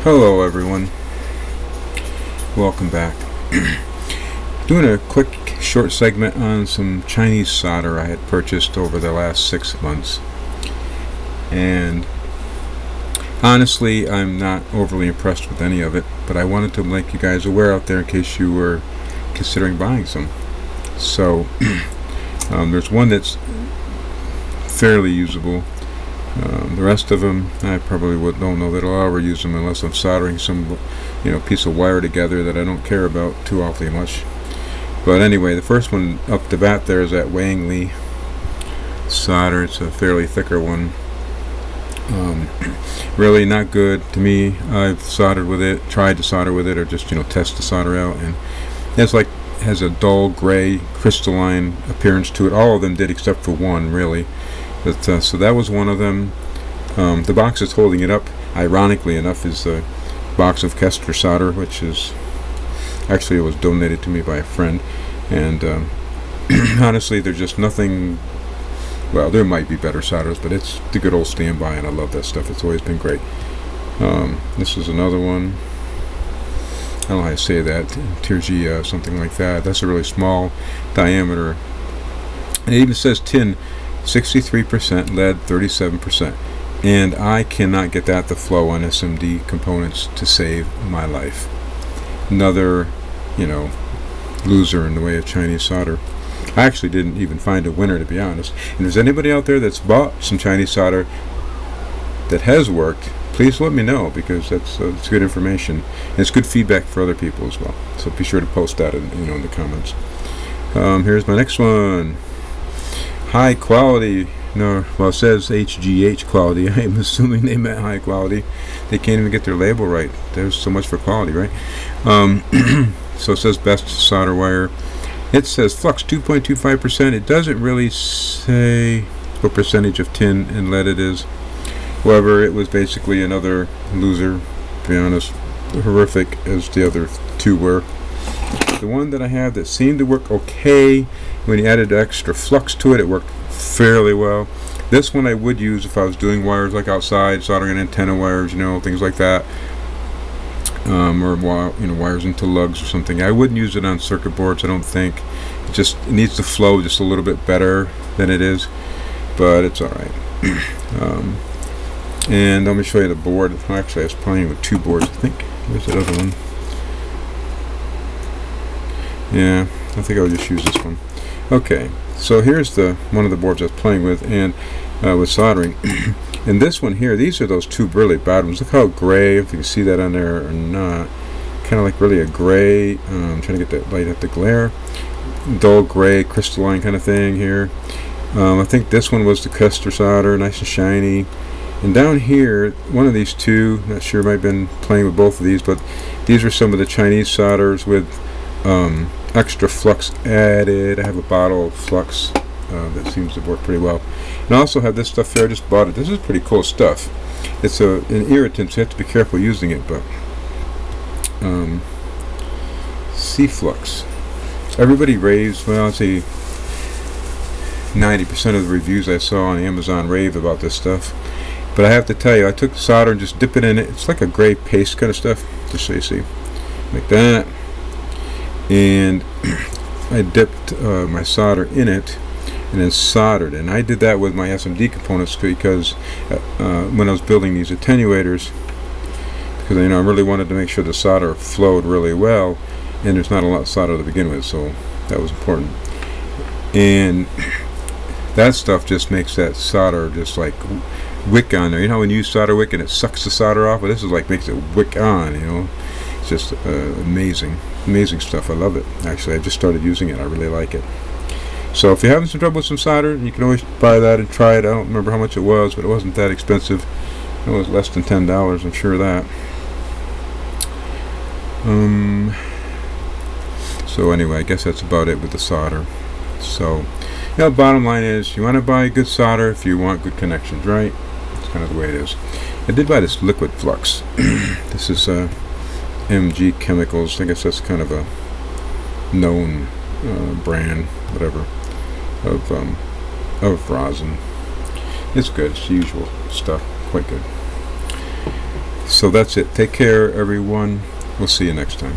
Hello everyone, welcome back. Doing a quick short segment on some Chinese solder I had purchased over the last 6 months, and honestly I'm not overly impressed with any of it, but I wanted to make you guys aware out there in case you were considering buying some. So there's one that's fairly usable. The rest of them, I probably don't know that I'll ever use them unless I'm soldering some, piece of wire together that I don't care about too awfully much. But anyway, the first one up the bat there is that Wangley solder. It's a fairly thicker one. Really not good to me. I've soldered with it, tried to solder with it, or just test the solder out, and has a dull gray crystalline appearance to it. All of them did except for one, really. But so that was one of them. The box that's holding it up, ironically enough, is a box of Kester solder, which is actually, it was donated to me by a friend. And honestly, there's just nothing. Well, there might be better solders, but it's the good old standby, and I love that stuff. It's always been great. This is another one. I don't know how to say that. Tirgia, something like that. That's a really small diameter. And it even says tin. 63% lead, 37%, and I cannot get that to flow on SMD components to save my life. Another, loser in the way of Chinese solder. I actually didn't even find a winner, to be honest. And if there's anybody out there that's bought some Chinese solder that has worked, please let me know, because it's good information and it's good feedback for other people as well. So be sure to post that in the comments. Here's my next one. High quality. No, well, it says HGH quality. I'm assuming they meant high quality. They can't even get their label right. There's so much for quality, right? So it says best solder wire. It says flux 2.25%. It doesn't really say what percentage of tin and lead it is. However, it was basically another loser, to be honest. Horrific as the other two were. The one that I have that seemed to work okay, when you added extra flux to it, it worked fairly well. This one I would use if I was doing wires like outside, soldering antenna wires, things like that, or wires into lugs or something. I wouldn't use it on circuit boards, I don't think. It needs to flow just a little bit better than it is, but it's alright. And let me show you the board. Actually, I was playing with two boards, I think. Where's that other one? Yeah, I think I'll just use this one. Okay, so here's one of the boards I was playing with, and with soldering. And this one here, these are those two really bad ones. Look how gray, if you can see that on there or not. Kind of like really a gray. I'm trying to get that light at the glare. Dull gray, crystalline kind of thing here. I think this one was the Kester solder, nice and shiny. And down here, one of these two, not sure, might have been playing with both of these, but these are some of the Chinese solders with extra flux added. I have a bottle of flux that seems to work pretty well. And I also have this stuff here. I just bought it. This is pretty cool stuff. It's an irritant, so you have to be careful using it, but C-flux. Everybody raves, well, I'd say 90% of the reviews I saw on Amazon rave about this stuff. But I have to tell you, I took the solder and just dip it in it. It's like a gray paste kind of stuff, just so you see. Like that. And I dipped my solder in it and then soldered, and I did that with my SMD components because when I was building these attenuators, because I really wanted to make sure the solder flowed really well, and there's not a lot of solder to begin with, so that was important. And that stuff just makes that solder just like wick on there. When you use solder wick and it sucks the solder off, but this is like makes it wick on. It's just amazing stuff. I love it. Actually, I just started using it. I really like it. So if you're having some trouble with some solder, you can always buy that and try it. I don't remember how much it was, but it wasn't that expensive. It was less than $10, I'm sure of that. So anyway, I guess that's about it with the solder. So bottom line is, you want to buy good solder if you want good connections, right? That's kind of the way it is. I did buy this liquid flux. This is MG Chemicals. I guess that's kind of a known brand, whatever, of rosin. It's good. It's the usual stuff. Quite good. So that's it. Take care, everyone. We'll see you next time.